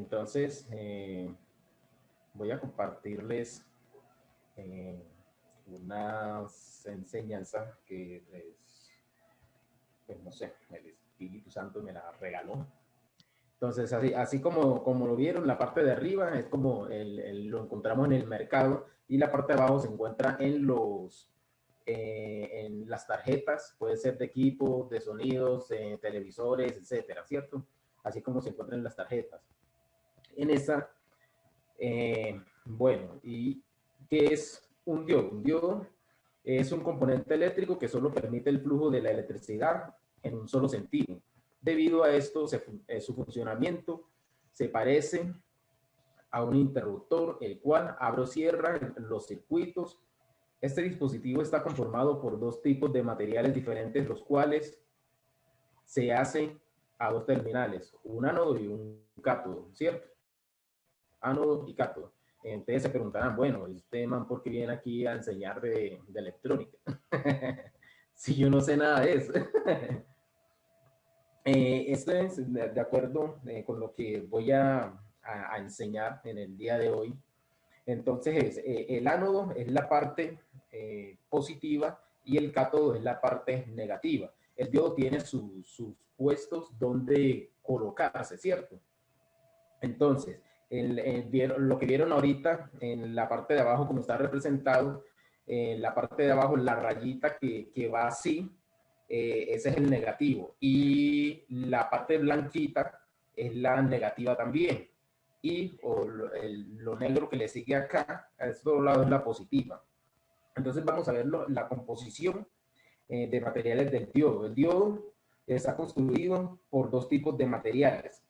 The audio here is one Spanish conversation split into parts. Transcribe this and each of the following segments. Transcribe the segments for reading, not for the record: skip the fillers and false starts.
entonces voy a compartirles unas enseñanzas que, pues no sé, el Espíritu Santo me la regaló. Entonces, así como lo vieron, la parte de arriba es como lo encontramos en el mercado y la parte de abajo se encuentra en las tarjetas, puede ser de equipos, de sonidos, televisores, etcétera, ¿cierto? Así como se encuentran en las tarjetas. En esa, bueno, ¿y qué es un diodo? Un diodo es un componente eléctrico que solo permite el flujo de la electricidad en un solo sentido. Debido a esto, su funcionamiento se parece a un interruptor, el cual abre o cierra los circuitos. Este dispositivo está conformado por dos tipos de materiales diferentes, los cuales se hacen a dos terminales, un ánodo y un cátodo, ¿cierto? Ánodo y cátodo. Entonces se preguntarán, bueno, este man, ¿por qué viene aquí a enseñar de electrónica? Si yo no sé nada de eso. Esto es de acuerdo con lo que voy a enseñar en el día de hoy. Entonces, el ánodo es la parte positiva y el cátodo es la parte negativa. El diodo tiene sus puestos donde colocarse, ¿cierto? Entonces, lo que vieron ahorita en la parte de abajo, como está representado, en la parte de abajo, la rayita que va así, ese es el negativo. Y la parte blanquita es la negativa también. Y lo negro que le sigue acá, a este otro lado, es la positiva. Entonces vamos a ver la composición de materiales del diodo. El diodo está construido por dos tipos de materiales,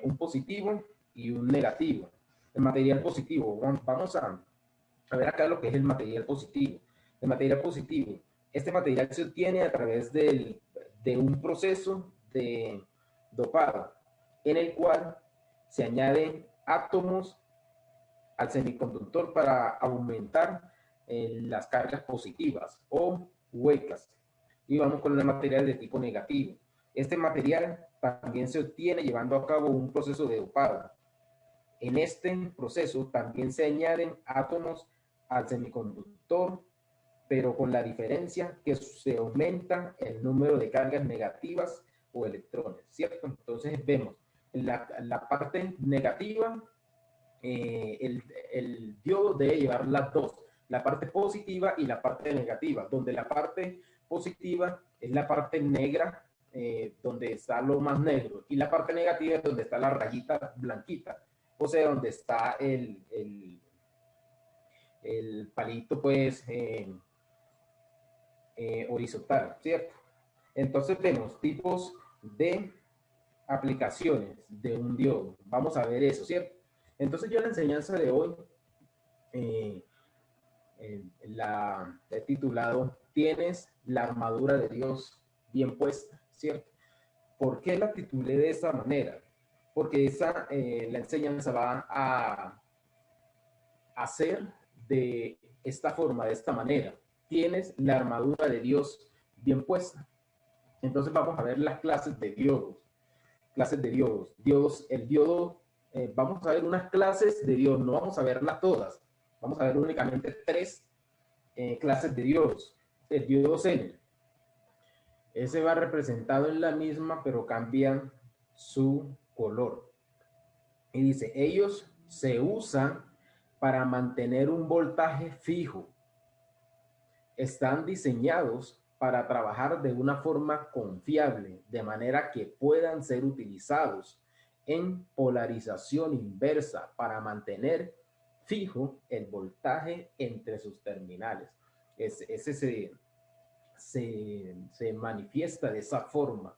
un positivo y un negativo. El material positivo, vamos a ver acá lo que es el material positivo. El material positivo, este material se obtiene a través de un proceso de dopado, en el cual se añaden átomos al semiconductor para aumentar las cargas positivas o huecas. Y vamos con el material de tipo negativo. Este material también se obtiene llevando a cabo un proceso de dopado. En este proceso también se añaden átomos al semiconductor, pero con la diferencia que se aumenta el número de cargas negativas o electrones, ¿cierto? Entonces vemos la parte negativa, el diodo debe llevar las dos, la parte positiva y la parte negativa, donde la parte positiva es la parte negra, donde está lo más negro, y la parte negativa es donde está la rayita blanquita, o sea, donde está el palito, pues, horizontal, ¿cierto? Entonces vemos tipos de aplicaciones de un diodo. Vamos a ver eso, ¿cierto? Entonces yo la enseñanza de hoy la he titulado ¿Tienes la armadura de Dios bien puesta? ¿Cierto? ¿Por qué la titulé de esa manera? Porque la enseñanza va a hacer de esta forma, de esta manera. Tienes la armadura de Dios bien puesta. Entonces vamos a ver las clases de diodos. Clases de diodos. El diodo, vamos a ver unas clases de diodos, no vamos a verlas todas. Vamos a ver únicamente tres clases de diodos. El diodo Zener. Ese va representado en la misma, pero cambian su color. Y dice, ellos se usan para mantener un voltaje fijo. Están diseñados para trabajar de una forma confiable, de manera que puedan ser utilizados en polarización inversa para mantener fijo el voltaje entre sus terminales. Ese se manifiesta de esa forma,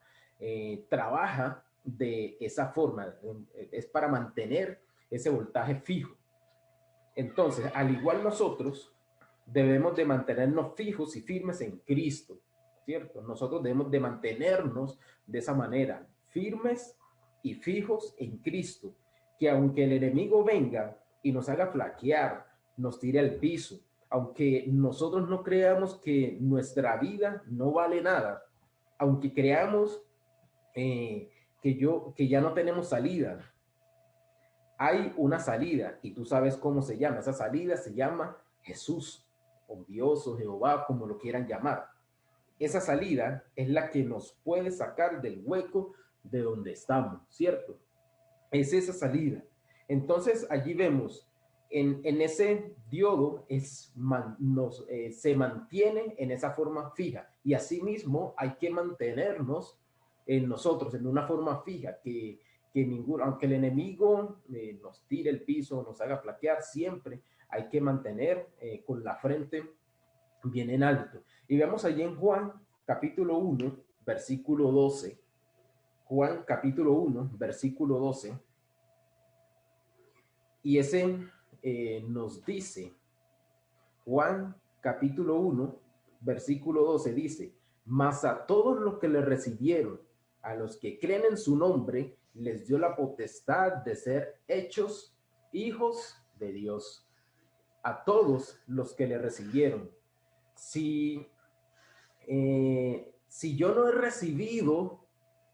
trabaja de esa forma, es para mantener ese voltaje fijo. Entonces, al igual nosotros, debemos de mantenernos fijos y firmes en Cristo, ¿cierto? Nosotros debemos de mantenernos de esa manera, firmes y fijos en Cristo, que aunque el enemigo venga y nos haga flaquear, nos tire al piso, aunque nosotros no creamos que nuestra vida no vale nada, aunque creamos que ya no tenemos salida, hay una salida y tú sabes cómo se llama. Esa salida se llama Jesús o Dios o Jehová, como lo quieran llamar. Esa salida es la que nos puede sacar del hueco de donde estamos, ¿cierto? Es esa salida. Entonces allí vemos en ese diodo se mantiene en esa forma fija y asimismo hay que mantenernos en nosotros en una forma fija que ninguno, aunque el enemigo nos tire el piso, nos haga flaquear, siempre hay que mantener con la frente bien en alto. Y vemos allí en Juan capítulo 1, versículo 12. Juan capítulo 1, versículo 12. Y ese nos dice, Juan capítulo 1, versículo 12 dice, mas a todos los que le recibieron, a los que creen en su nombre, les dio la potestad de ser hechos hijos de Dios. A todos los que le recibieron. Si yo no he recibido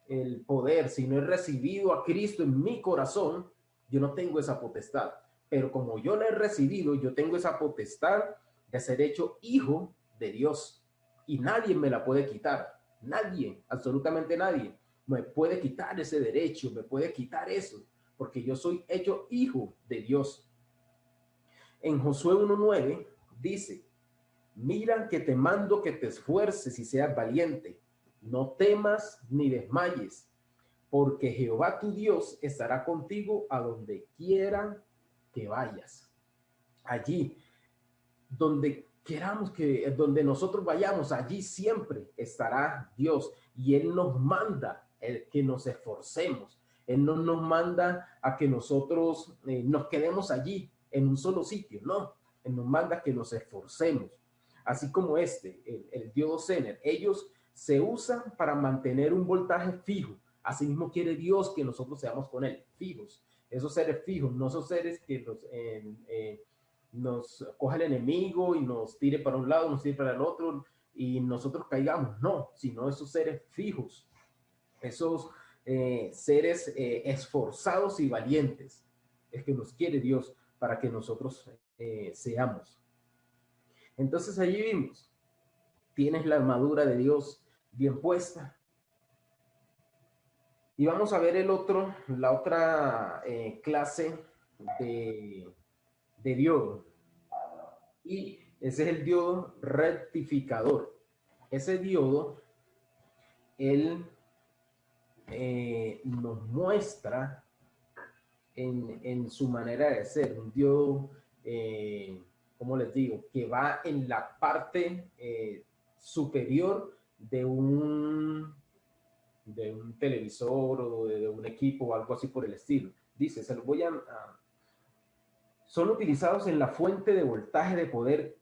el poder, si no he recibido a Cristo en mi corazón, yo no tengo esa potestad. Pero como yo la he recibido, yo tengo esa potestad de ser hecho hijo de Dios. Y nadie me la puede quitar. Nadie, absolutamente nadie, me puede quitar ese derecho, me puede quitar eso, porque yo soy hecho hijo de Dios. En Josué 1:9 dice, mira que te mando que te esfuerces y seas valiente. No temas ni desmayes, porque Jehová tu Dios estará contigo a donde quiera que vayas. Allí, donde queramos donde nosotros vayamos, allí siempre estará Dios. Y Él nos manda que nos esforcemos. Él no nos manda a que nosotros nos quedemos allí en un solo sitio, no. Él nos manda que nos esforcemos. Así como el diodo Zener, ellos se usan para mantener un voltaje fijo. Asimismo quiere Dios que nosotros seamos con Él, fijos. Esos seres fijos, no esos seres que nos coja el enemigo y nos tire para un lado, nos tire para el otro y nosotros caigamos. No, sino esos seres fijos, esos seres esforzados y valientes. Es que nos quiere Dios para que nosotros seamos. Entonces allí vimos, tienes la armadura de Dios bien puesta. Y vamos a ver la otra clase de diodo. Y ese es el diodo rectificador. Ese diodo, él nos muestra en su manera de ser, un diodo, ¿cómo les digo? Que va en la parte superior de un televisor o de un equipo o algo así por el estilo. Dice, se los voy son utilizados en la fuente de voltaje de poder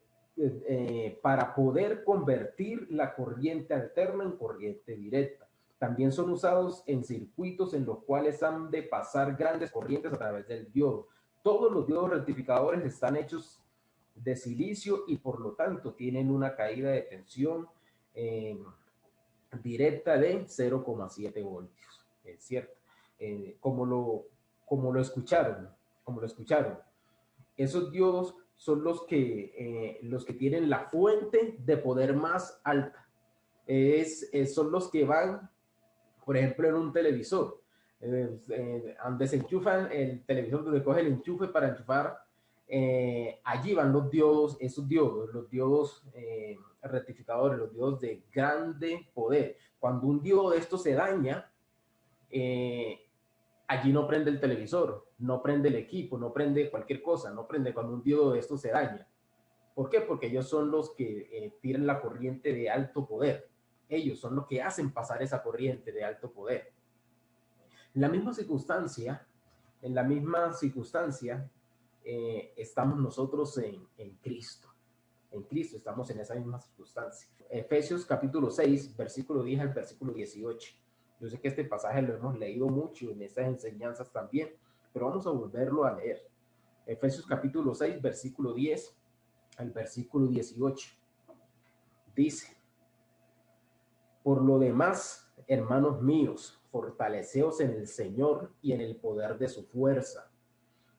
para poder convertir la corriente alterna en corriente directa. También son usados en circuitos en los cuales han de pasar grandes corrientes a través del diodo. Todos los diodos rectificadores están hechos de silicio y por lo tanto tienen una caída de tensión directa de 0,7 voltios. Es cierto. Como lo escucharon, esos diodos son los que tienen la fuente de poder más alta. Son los que van, por ejemplo, en un televisor. Desenchufan el televisor donde coge el enchufe para enchufar. Allí van los diodos, esos diodos, los diodos rectificadores, los diodos de grande poder. Cuando un diodo de estos se daña, allí no prende el televisor, no prende el equipo, no prende cualquier cosa, no prende cuando un diodo de estos se daña. ¿Por qué? Porque ellos son los que tiran la corriente de alto poder. Ellos son los que hacen pasar esa corriente de alto poder. En la misma circunstancia, estamos nosotros en Cristo. En Cristo estamos en esa misma circunstancia. Efesios capítulo 6, versículo 10 al versículo 18. Yo sé que este pasaje lo hemos leído mucho en estas enseñanzas también, pero vamos a volverlo a leer. Efesios capítulo 6, versículo 10 al versículo 18. Dice, por lo demás, hermanos míos, fortaleceos en el Señor y en el poder de su fuerza.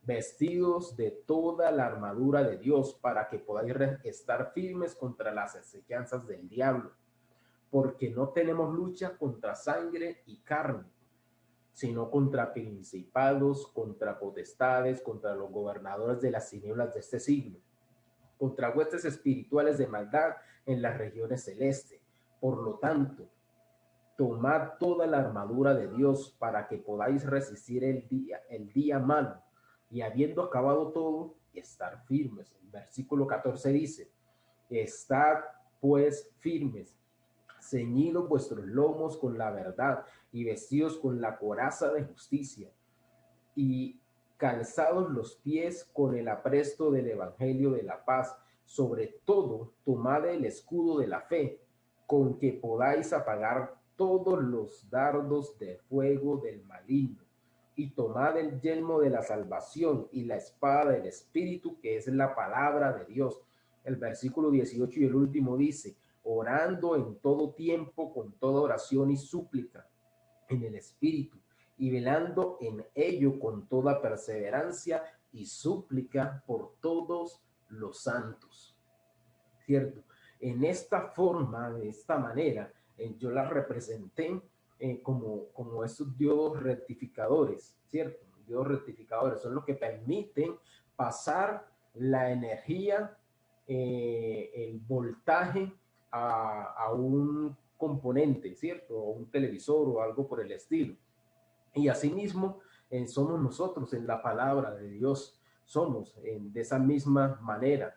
vestidos de toda la armadura de Dios para que podáis estar firmes contra las acechanzas del diablo, porque no tenemos lucha contra sangre y carne, sino contra principados, contra potestades, contra los gobernadores de las tinieblas de este siglo, contra huestes espirituales de maldad en las regiones celestes. Por lo tanto, tomad toda la armadura de Dios para que podáis resistir el día malo, y habiendo acabado todo, estar firmes. El versículo 14 dice, estad pues firmes, ceñidos vuestros lomos con la verdad y vestidos con la coraza de justicia y calzados los pies con el apresto del evangelio de la paz. Sobre todo, tomad el escudo de la fe, con que podáis apagar todos los dardos de fuego del maligno, y tomad el yelmo de la salvación y la espada del Espíritu, que es la palabra de Dios. El versículo 18 y el último dice, orando en todo tiempo con toda oración y súplica en el Espíritu, y velando en ello con toda perseverancia y súplica por todos los santos. ¿Cierto? En esta forma, de esta manera, yo la representé como esos diodos rectificadores, ¿cierto? Diodos rectificadores son los que permiten pasar la energía, el voltaje a un componente, ¿cierto? O un televisor o algo por el estilo. Y asimismo, somos nosotros en la palabra de Dios, somos de esa misma manera,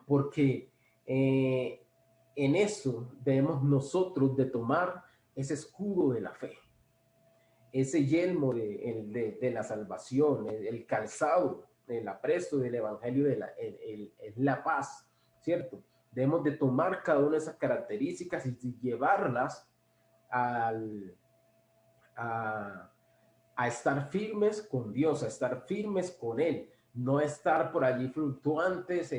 porque en eso debemos nosotros de tomar ese escudo de la fe, ese yelmo de la salvación, el calzado, el apresto del evangelio de la paz, ¿cierto? Debemos de tomar cada una de esas características y llevarlas al, a, a estar firmes con Dios, a estar firmes con Él, no estar por allí fluctuantes,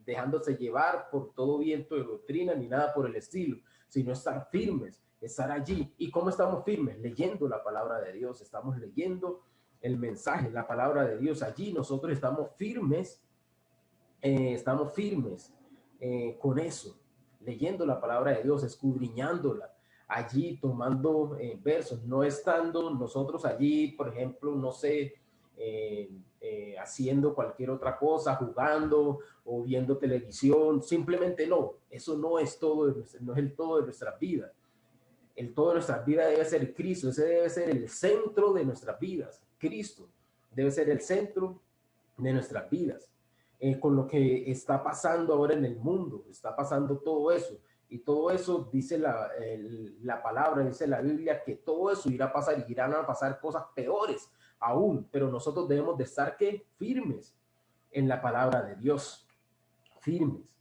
dejándose llevar por todo viento de doctrina ni nada por el estilo, sino estar firmes, estar allí. ¿Y cómo estamos firmes? Leyendo la palabra de Dios, estamos leyendo el mensaje, la palabra de Dios. Allí nosotros estamos firmes con eso, leyendo la palabra de Dios, escudriñándola, allí tomando versos, no estando nosotros allí, por ejemplo, no sé, haciendo cualquier otra cosa, jugando o viendo televisión, simplemente no, eso no es todo, no es el todo de nuestras vidas. El todo de nuestras vidas debe ser Cristo, ese debe ser el centro de nuestras vidas. Cristo debe ser el centro de nuestras vidas. Con lo que está pasando ahora en el mundo, está pasando todo eso. Y todo eso dice la palabra, dice la Biblia, que todo eso irá a pasar y irán a pasar cosas peores aún. Pero nosotros debemos de estar ¿qué? Firmes en la palabra de Dios, firmes.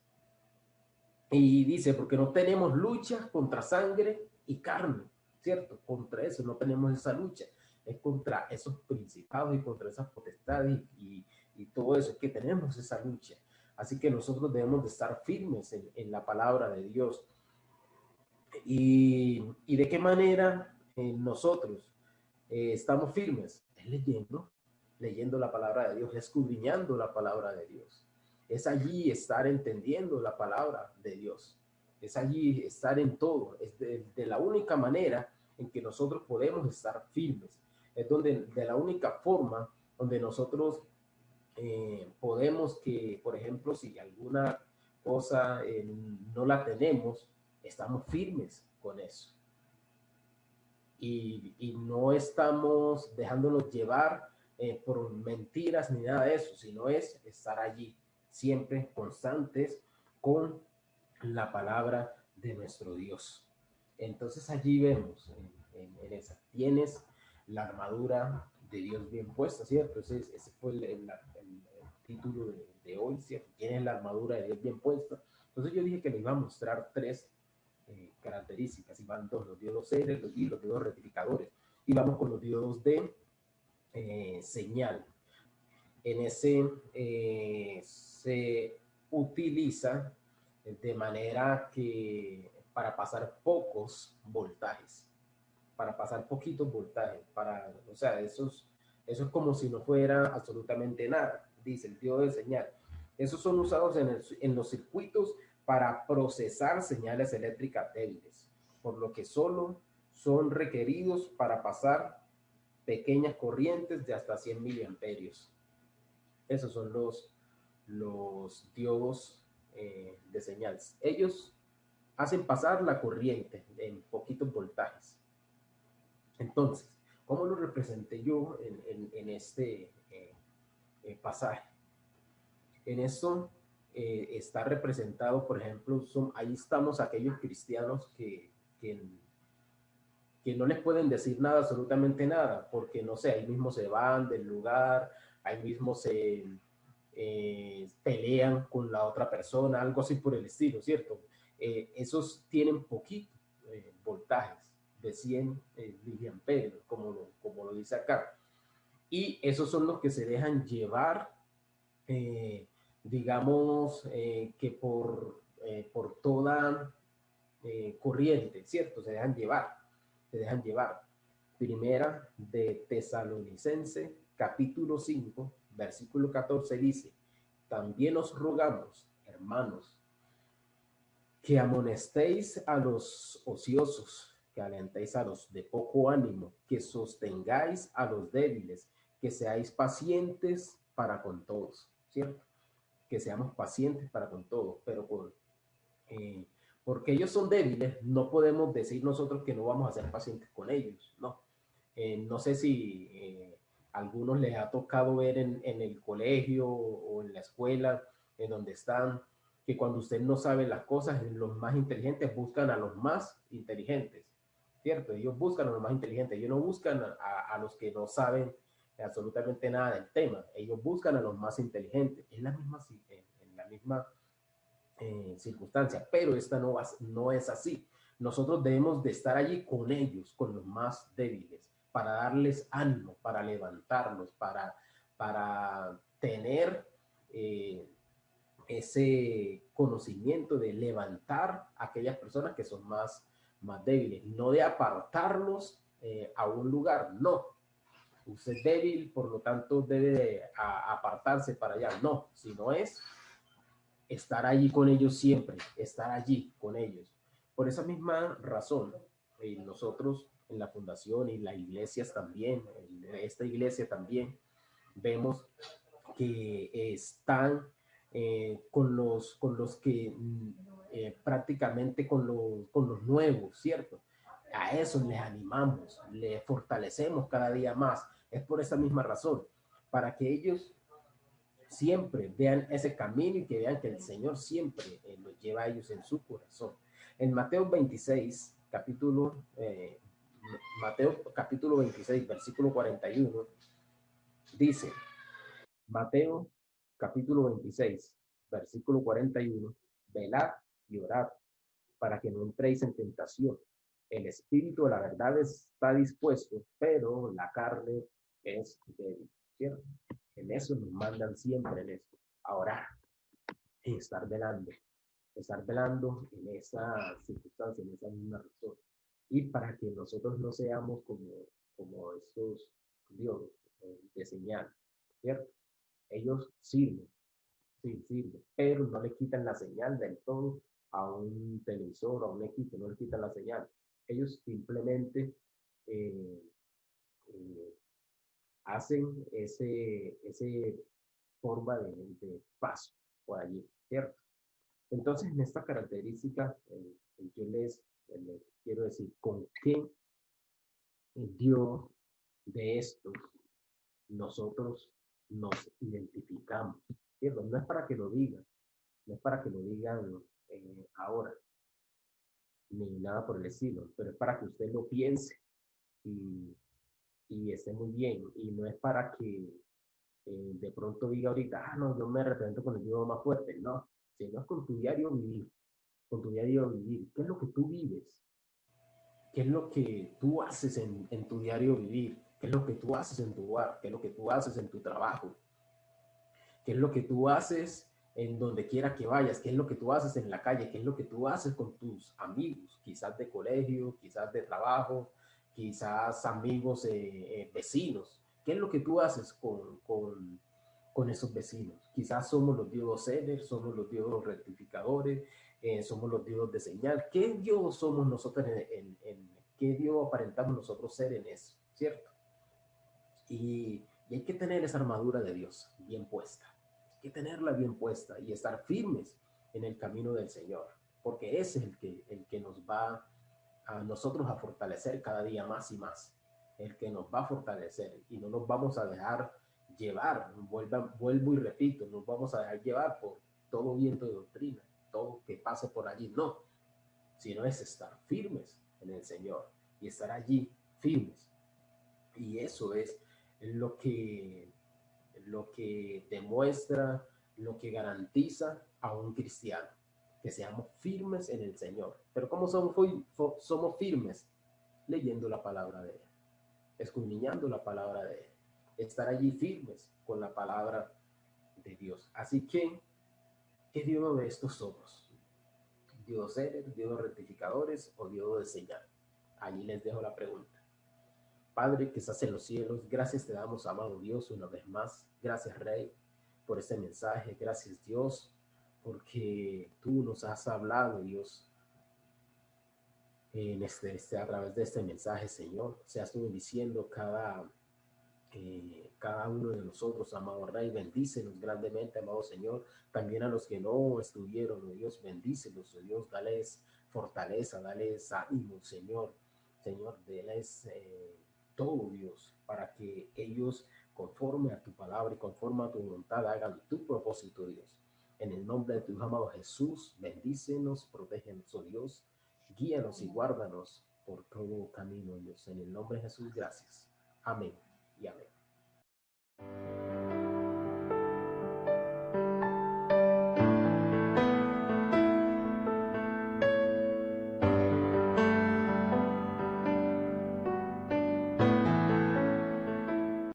Y dice, porque no tenemos lucha contra sangre y carne, ¿cierto? Contra eso no tenemos esa lucha. Es contra esos principados y contra esas potestades y todo eso, es que tenemos esa lucha. Así que nosotros debemos de estar firmes en la palabra de Dios. Y de qué manera nosotros estamos firmes? Es leyendo la palabra de Dios, escudriñando la palabra de Dios. Es allí estar entendiendo la palabra de Dios. Es allí estar en todo. Es de la única manera en que nosotros podemos estar firmes. Es de la única forma donde nosotros podemos que, por ejemplo, si alguna cosa no la tenemos, estamos firmes con eso. Y no estamos dejándonos llevar por mentiras ni nada de eso, sino es estar allí, siempre constantes con la palabra de nuestro Dios. Entonces allí vemos en esa, tienes la armadura de Dios bien puesta, ¿cierto? Ese fue el título de hoy, ¿cierto? Tienes la armadura de Dios bien puesta. Entonces yo dije que le iba a mostrar tres características, y van dos, los diodos ceres y los diodos rectificadores. Y vamos con los diodos de señal. En ese se utiliza de manera que para pasar pocos voltajes, para pasar poquitos voltajes, o sea, esos Eso es como si no fuera absolutamente nada, dice el diodo de señal. Esos son usados en los circuitos para procesar señales eléctricas débiles, por lo que solo son requeridos para pasar pequeñas corrientes de hasta 100 miliamperios. Esos son los diodos de señales. Ellos hacen pasar la corriente en poquitos voltajes. Entonces, ¿cómo lo representé yo en este pasaje? En esto está representado, por ejemplo, ahí estamos aquellos cristianos que no les pueden decir nada, absolutamente nada, porque no sé, ahí mismo se van del lugar, ahí mismo se pelean con la otra persona, algo así por el estilo, ¿cierto? Esos tienen poquito voltajes de 100 miliamperios, como lo dice acá. Y esos son los que se dejan llevar, digamos, que por toda corriente, ¿cierto? Se dejan llevar. Primera de Tesalonicense, capítulo 5, versículo 14 dice, también os rogamos, hermanos, que amonestéis a los ociosos, que alentéis a los de poco ánimo, que sostengáis a los débiles, que seáis pacientes para con todos, ¿cierto? Que seamos pacientes para con todos, pero eh, porque ellos son débiles, no podemos decir nosotros que no vamos a ser pacientes con ellos, ¿no? No sé si a algunos les ha tocado ver en el colegio o en la escuela, en donde están, que cuando usted no sabe las cosas, los más inteligentes buscan a los más inteligentes, ¿cierto? Ellos buscan a los más inteligentes, ellos no buscan a los que no saben absolutamente nada del tema, ellos buscan a los más inteligentes. Es la misma, en la misma circunstancia, pero esta no es así. Nosotros debemos de estar allí con ellos, con los más débiles, para darles ánimo, para levantarlos, para tener ese conocimiento de levantar a aquellas personas que son más débiles, no de apartarlos a un lugar, no. Usted es débil, por lo tanto debe de apartarse para allá, no, sino es estar allí con ellos siempre, estar allí con ellos. Por esa misma razón, nosotros en la fundación y las iglesias también, en esta iglesia también, vemos que están con los que prácticamente con los nuevos, ¿cierto? A eso les animamos, les fortalecemos cada día más. Es por esa misma razón, para que ellos siempre vean ese camino y que vean que el Señor siempre los lleva a ellos en su corazón. En Mateo 26, Mateo capítulo 26, versículo 41, dice, Mateo capítulo 26, versículo 41, velad y orad para que no entréis en tentación. El espíritu de la verdad está dispuesto, pero la carne es débil, ¿cierto? En eso nos mandan siempre, en eso. Ahora, estar velando en esa circunstancia, en esa misma razón. Y para que nosotros no seamos como estos dioses de señal, ¿cierto? Ellos sirven, sí, sirven, pero no le quitan la señal del todo a un televisor, a un equipo, no le quitan la señal. Ellos simplemente eh, eh, hacen ese forma de paso por allí, ¿cierto? Entonces, en esta característica, yo les quiero decir con qué Dios de estos nosotros nos identificamos, ¿cierto? No es para que lo digan, no es para que lo digan ahora, ni nada por el estilo, pero es para que usted lo piense y, y esté muy bien. Y no es para que de pronto diga ahorita, ah, no, yo me represento con el Dios más fuerte, no, sino es con tu diario vivir, con tu diario vivir. ¿Qué es lo que tú vives? ¿Qué es lo que tú haces en tu diario vivir? ¿Qué es lo que tú haces en tu hogar? ¿Qué es lo que tú haces en tu trabajo? ¿Qué es lo que tú haces en donde quiera que vayas? ¿Qué es lo que tú haces en la calle? ¿Qué es lo que tú haces con tus amigos? Quizás de colegio, quizás de trabajo, quizás amigos vecinos. ¿Qué es lo que tú haces con esos vecinos? Quizás somos los diodos ceder, somos los diodos rectificadores, somos los diodos de señal. ¿Qué Dios somos nosotros qué Dios aparentamos nosotros ser en eso? ¿Cierto? Y hay que tener esa armadura de Dios bien puesta. Hay que tenerla bien puesta y estar firmes en el camino del Señor, porque ese es el que nos va a nosotros a fortalecer cada día más y más, el que nos va a fortalecer y no nos vamos a dejar llevar, vuelvo y repito, nos vamos a dejar llevar por todo viento de doctrina, todo que pase por allí, no, sino es estar firmes en el Señor y estar allí firmes. Y eso es lo que demuestra, lo que garantiza a un cristiano, que seamos firmes en el Señor. Pero ¿cómo somos firmes? Leyendo la palabra de Él, escudriñando la palabra de Él, estar allí firmes con la palabra de Dios. Así que, ¿qué Dios de estos somos? ¿Dios eres, Dios rectificadores o Dios de señal? Allí les dejo la pregunta. Padre que estás en los cielos, gracias te damos, amado Dios, una vez más. Gracias, Rey, por este mensaje. Gracias, Dios, porque tú nos has hablado, Dios, a través de este mensaje, Señor. Seas tú bendiciendo cada uno de nosotros, amado Rey. Bendícenos grandemente, amado Señor. También a los que no estuvieron, oh Dios, bendícelos, oh Dios. Dales fortaleza, dales ánimo, Señor. Señor, dales todo, Dios, para que ellos, conforme a tu palabra y conforme a tu voluntad, hagan tu propósito, Dios. En el nombre de tu Hijo amado Jesús, bendícenos, protégenos, oh Dios. Guíanos y guárdanos por todo camino, Dios. En el nombre de Jesús, gracias. Amén y amén.